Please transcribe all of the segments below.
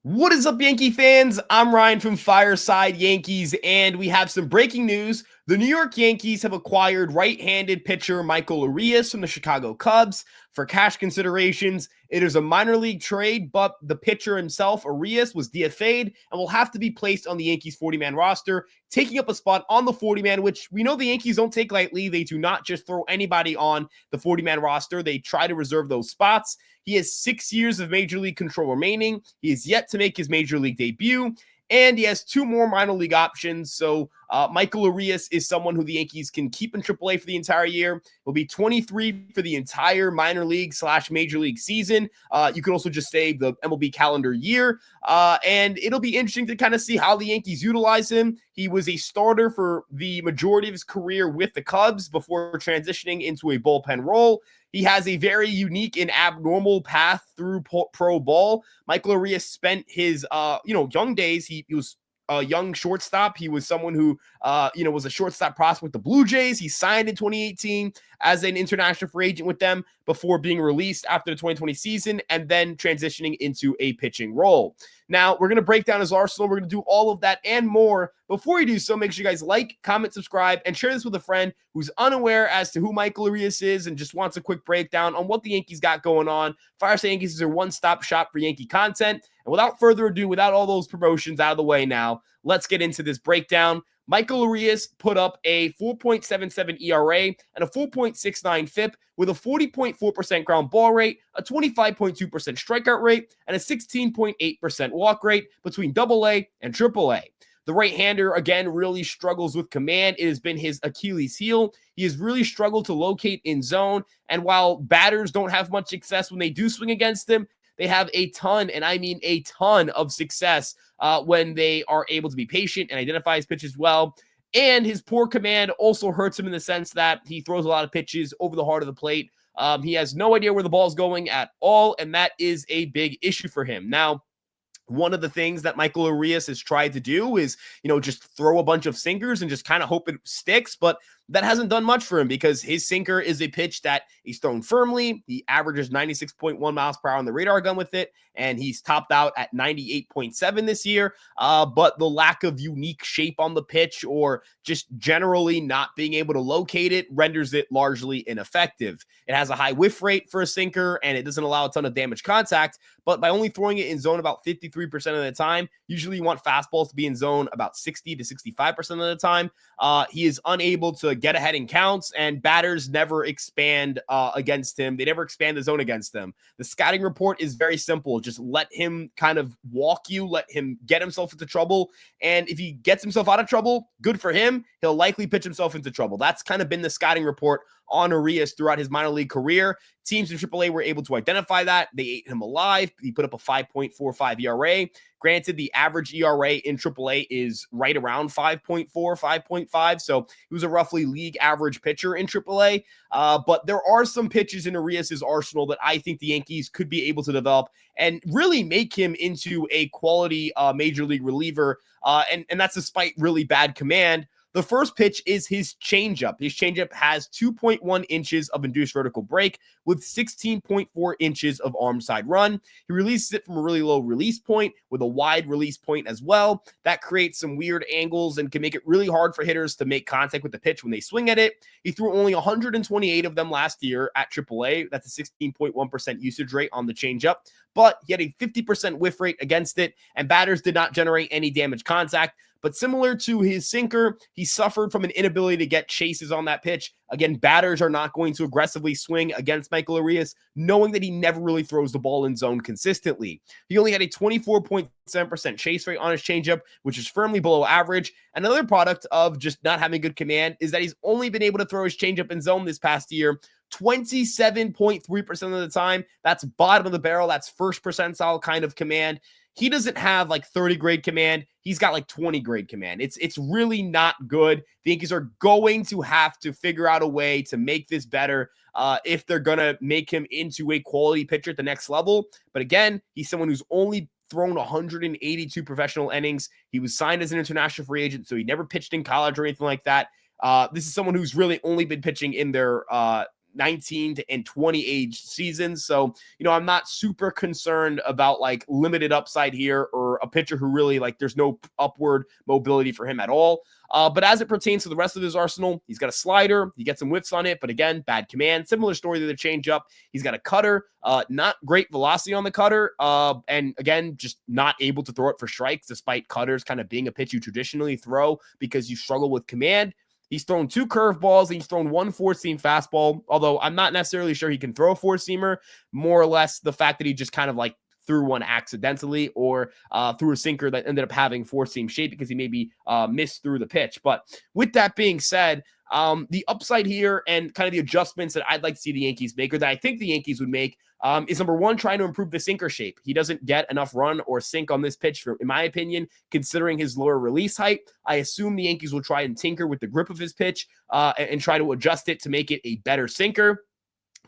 What is up, Yankee fans? I'm Ryan from Fireside Yankees, and we have some breaking news. The New York Yankees have acquired right-handed pitcher Michael Arias from the Chicago Cubs for cash considerations. It is a minor league trade, but the pitcher himself, Arias, was DFA'd and will have to be placed on the Yankees 40-man roster, taking up a spot on the 40-man, which we know the Yankees don't take lightly. They do not just throw anybody on the 40-man roster. They try to reserve those spots. He has 6 years of Major League control remaining. He is yet to make his Major League debut, and he has 2 more minor league options. So Michael Arias is someone who the Yankees can keep in AAA for the entire year. He'll be 23 for the entire minor league / major league season. You could also just say the MLB calendar year. And it'll be interesting to kind of see how the Yankees utilize him. He was a starter for the majority of his career with the Cubs before transitioning into a bullpen role. He has a very unique and abnormal path through pro ball. Michael Arias spent his young days. He was a young shortstop. He was someone who was a shortstop prospect with the Blue Jays. He signed in 2018 as an international free agent with them before being released after the 2020 season and then transitioning into a pitching role. Now, we're going to break down his arsenal. We're going to do all of that and more. Before you do so, make sure you guys like, comment, subscribe, and share this with a friend who's unaware as to who Michael Arias is and just wants a quick breakdown on what the Yankees got going on. Fireside Yankees is their one-stop shop for Yankee content. And without further ado, without all those promotions out of the way now, let's get into this breakdown. Michael Arias put up a 4.77 ERA and a 4.69 FIP with a 40.4% ground ball rate, a 25.2% strikeout rate, and a 16.8% walk rate between AA and AAA. The right-hander, again, really struggles with command. It has been his Achilles heel. He has really struggled to locate in zone, and while batters don't have much success when they do swing against him, they have a ton, and I mean a ton of success when they are able to be patient and identify his pitches well. And his poor command also hurts him in the sense that he throws a lot of pitches over the heart of the plate. He has no idea where the ball's going at all, and that is a big issue for him. Now, one of the things that Michael Arias has tried to do is, just throw a bunch of sinkers and just kind of hope it sticks. But that hasn't done much for him because his sinker is a pitch that he's thrown firmly. He averages 96.1 miles per hour on the radar gun with it, and he's topped out at 98.7 this year. But the lack of unique shape on the pitch or just generally not being able to locate it renders it largely ineffective. It has a high whiff rate for a sinker, and it doesn't allow a ton of damage contact. But by only throwing it in zone about 53% of the time, usually you want fastballs to be in zone about 60 to 65% of the time. He is unable to get ahead in counts, and batters never expand against him. They never expand the zone against him. The scouting report is very simple. Just let him kind of walk you, let him get himself into trouble. And if he gets himself out of trouble, good for him. He'll likely pitch himself into trouble. That's kind of been the scouting report on Arias throughout his minor league career. Teams in AAA were able to identify that. They ate him alive. He put up a 5.45 ERA. Granted, the average ERA in AAA is right around 5.4, 5.5. So he was a roughly league average pitcher in AAA. But there are some pitches in Arias' arsenal that I think the Yankees could be able to develop and really make him into a quality major league reliever. And that's despite really bad command. The first pitch is his changeup. His changeup has 2.1 inches of induced vertical break with 16.4 inches of arm side run. He releases it from a really low release point with a wide release point as well. That creates some weird angles and can make it really hard for hitters to make contact with the pitch when they swing at it. He threw only 128 of them last year at AAA. That's a 16.1% usage rate on the changeup, but he had a 50% whiff rate against it, and batters did not generate any damage contact. But similar to his sinker, he suffered from an inability to get chases on that pitch. Again, batters are not going to aggressively swing against Michael Arias, knowing that he never really throws the ball in zone consistently. He only had a 24.7% chase rate on his changeup, which is firmly below average. Another product of just not having good command is that he's only been able to throw his changeup in zone this past year 27.3% of the time. That's bottom of the barrel. That's first percentile kind of command. He doesn't have like 30 grade command. He's got like 20 grade command. It's really not good. The Yankees are going to have to figure out a way to make this better if they're going to make him into a quality pitcher at the next level. But again, he's someone who's only thrown 182 professional innings. He was signed as an international free agent, so he never pitched in college or anything like that. This is someone who's really only been pitching in their 19 and 20 age seasons. So, I'm not super concerned about like limited upside here or a pitcher who really like there's no upward mobility for him at all. But as it pertains to the rest of his arsenal, he's got a slider. He gets some whiffs on it, but again, bad command. Similar story to the changeup. He's got a cutter, not great velocity on the cutter. And again, just not able to throw it for strikes, despite cutters kind of being a pitch you traditionally throw because you struggle with command. He's thrown 2 curveballs and he's thrown 1 four-seam fastball, although I'm not necessarily sure he can throw a four-seamer, more or less the fact that he just kind of like threw one accidentally or threw a sinker that ended up having four-seam shape because he maybe missed through the pitch. But with that being said, the upside here and kind of the adjustments that I'd like to see the Yankees make or that I think the Yankees would make is number one, trying to improve the sinker shape. He doesn't get enough run or sink on this pitch, in my opinion, considering his lower release height. I assume the Yankees will try and tinker with the grip of his pitch and try to adjust it to make it a better sinker.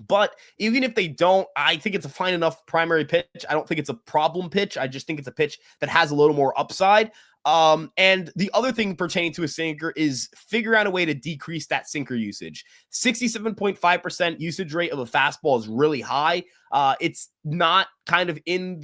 But even if they don't, I think it's a fine enough primary pitch. I don't think it's a problem pitch. I just think it's a pitch that has a little more upside. And the other thing pertaining to a sinker is figure out a way to decrease that sinker usage. 67.5% usage rate of a fastball is really high. It's not kind of in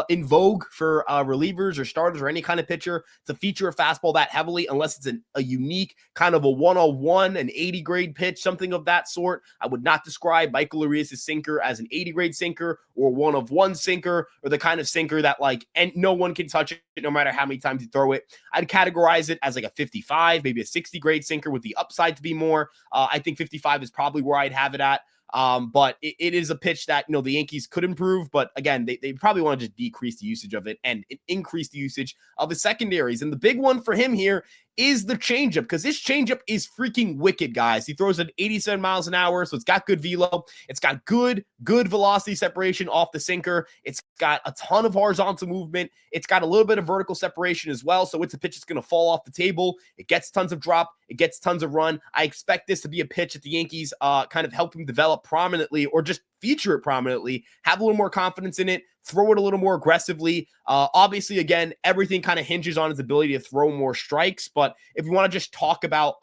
in vogue for relievers or starters or any kind of pitcher to feature a fastball that heavily unless it's a unique kind of a 101, an 80 grade pitch, something of that sort. I would not describe Michael Arias' sinker as an 80 grade sinker or 1-of-1 sinker or the kind of sinker that like, and no one can touch it no matter how many times you throw it. I'd categorize it as like a 55, maybe a 60 grade sinker with the upside to be more. I think 55 is probably where I'd have it at. But it is a pitch that, the Yankees could improve. But again, they probably want to just decrease the usage of it and increase the usage of the secondaries. And the big one for him here is the changeup, because this changeup is freaking wicked, guys. He throws at 87 miles an hour, so it's got good velo. It's got good velocity separation off the sinker. It's got a ton of horizontal movement. It's got a little bit of vertical separation as well, so it's a pitch that's going to fall off the table. It gets tons of drop. It gets tons of run. I expect this to be a pitch that the Yankees kind of help him develop prominently or just feature it prominently, have a little more confidence in it, throw it a little more aggressively. Obviously, again, everything kind of hinges on his ability to throw more strikes. But if you want to just talk about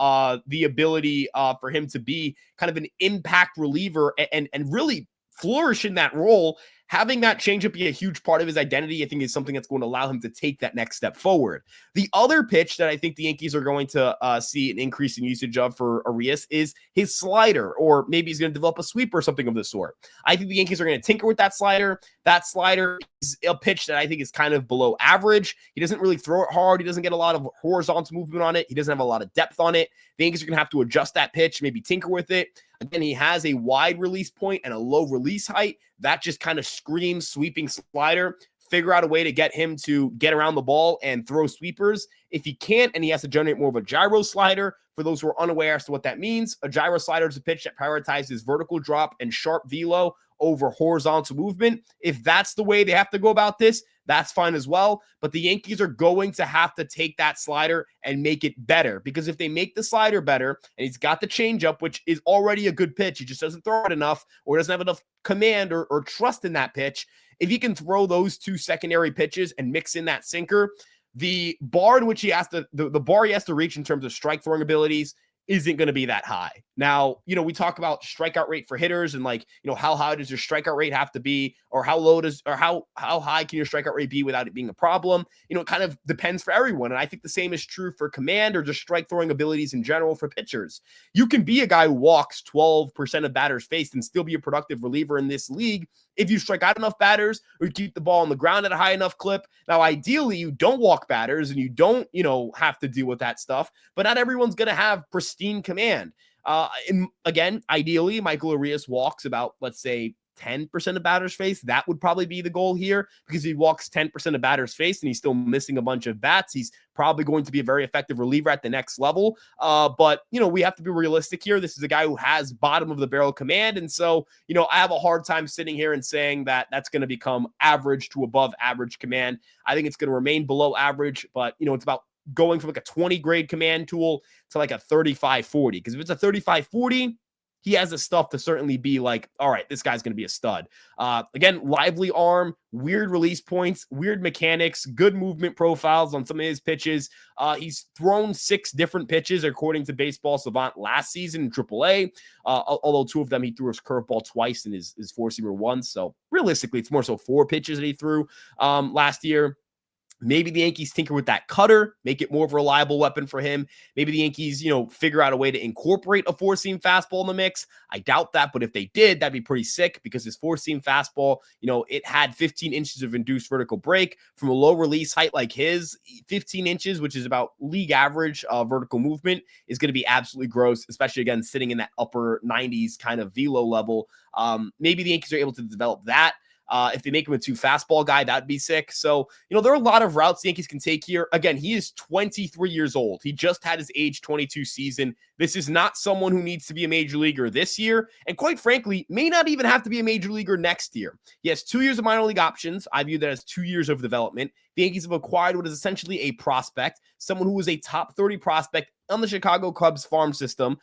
the ability for him to be kind of an impact reliever and really flourish in that role, having that changeup be a huge part of his identity, I think is something that's going to allow him to take that next step forward. The other pitch that I think the Yankees are going to see an increase in usage of for Arias is his slider, or maybe he's going to develop a sweeper or something of the sort. I think the Yankees are going to tinker with that slider. That slider is a pitch that I think is kind of below average. He doesn't really throw it hard. He doesn't get a lot of horizontal movement on it. He doesn't have a lot of depth on it. The Yankees are going to have to adjust that pitch, maybe tinker with it. Again, he has a wide release point and a low release height. That just kind of screams sweeping slider. Figure out a way to get him to get around the ball and throw sweepers. If he can't, and he has to generate more of a gyro slider, for those who are unaware as to what that means, a gyro slider is a pitch that prioritizes vertical drop and sharp velo over horizontal movement. If that's the way they have to go about this, that's fine as well. But the Yankees are going to have to take that slider and make it better, because if they make the slider better and he's got the changeup, which is already a good pitch, he just doesn't throw it enough or doesn't have enough command or trust in that pitch. If he can throw those two secondary pitches and mix in that sinker, the bar in which he has to, the bar he has to reach in terms of strike throwing abilities isn't going to be that high. Now, we talk about strikeout rate for hitters and how high does your strikeout rate have to be, or how low does, or how high can your strikeout rate be without it being a problem? It kind of depends for everyone. And I think the same is true for command or just strike throwing abilities in general for pitchers. You can be a guy who walks 12% of batters faced and still be a productive reliever in this league if you strike out enough batters or you keep the ball on the ground at a high enough clip. Now, ideally, you don't walk batters and you don't, have to deal with that stuff, but not everyone's going to have pristine command. And again, ideally, Michael Arias walks about, let's say, 10% of batters faced. That would probably be the goal here, because he walks 10% of batters faced and he's still missing a bunch of bats. He's probably going to be a very effective reliever at the next level. But, we have to be realistic here. This is a guy who has bottom of the barrel command. And so, I have a hard time sitting here and saying that that's going to become average to above average command. I think it's going to remain below average, but, it's about going from like a 20 grade command tool to like a 35-40. Because if it's a 35-40, he has the stuff to certainly be like, all right, this guy's going to be a stud. Again, lively arm, weird release points, weird mechanics, good movement profiles on some of his pitches. He's thrown 6 different pitches, according to Baseball Savant, last season in AAA, although 2 of them he threw his curveball twice and his 4-seamer once. So realistically, it's more so 4 pitches that he threw last year. Maybe the Yankees tinker with that cutter, make it more of a reliable weapon for him. Maybe the Yankees, figure out a way to incorporate a 4-seam fastball in the mix. I doubt that, but if they did, that'd be pretty sick because his 4-seam fastball, it had 15 inches of induced vertical break from a low release height like his. 15 inches, which is about league average vertical movement, is going to be absolutely gross, especially again, sitting in that upper 90s kind of velo level. Maybe the Yankees are able to develop that. If they make him a 2 fastball guy, that'd be sick. So, there are a lot of routes the Yankees can take here. Again, he is 23 years old. He just had his age 22 season. This is not someone who needs to be a major leaguer this year. And quite frankly, may not even have to be a major leaguer next year. He has 2 years of minor league options. I view that as 2 years of development. The Yankees have acquired what is essentially a prospect, someone who was a top 30 prospect on the Chicago Cubs farm system,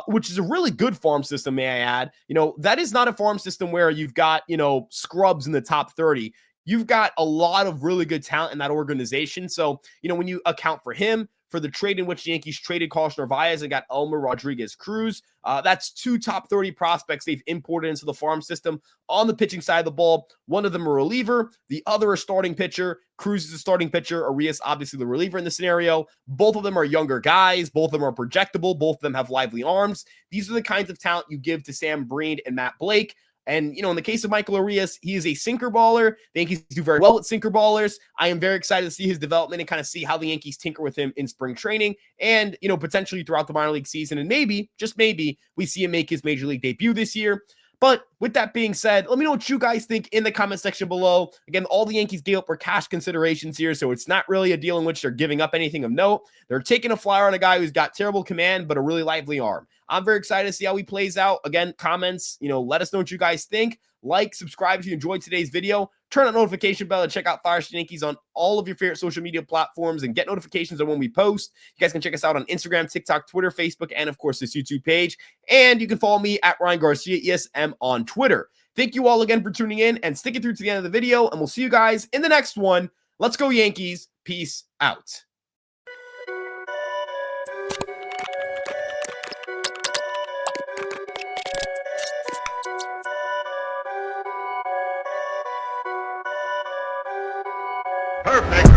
which is a really good farm system, may I add. That is not a farm system where you've got, scrubs in the top 30. You've got a lot of really good talent in that organization. So, when you account for him, for the trade in which the Yankees traded Carlos Narvaez and got Elmer Rodriguez Cruz, that's 2 top 30 prospects they've imported into the farm system on the pitching side of the ball. One of them a reliever, the other a starting pitcher. Cruz is a starting pitcher. Arias, obviously the reliever in the scenario. Both of them are younger guys. Both of them are projectable. Both of them have lively arms. These are the kinds of talent you give to Sam Breen and Matt Blake. And, in the case of Michael Arias, he is a sinker baller. The Yankees do very well with sinker ballers. I am very excited to see his development and kind of see how the Yankees tinker with him in spring training and, potentially throughout the minor league season. And maybe, just maybe, we see him make his major league debut this year. But with that being said, let me know what you guys think in the comment section below. Again, all the Yankees gave up were cash considerations here, so it's not really a deal in which they're giving up anything of note. They're taking a flyer on a guy who's got terrible command, but a really lively arm. I'm very excited to see how he plays out. Again, comments, let us know what you guys think. Like, subscribe if you enjoyed today's video. Turn on notification bell to check out Fireside Yankees on all of your favorite social media platforms and get notifications on when we post. You guys can check us out on Instagram, TikTok, Twitter, Facebook, and of course this YouTube page. And you can follow me at Ryan Garcia, ESM on Twitter. Thank you all again for tuning in and sticking through to the end of the video. And we'll see you guys in the next one. Let's go Yankees. Peace out. Perfect.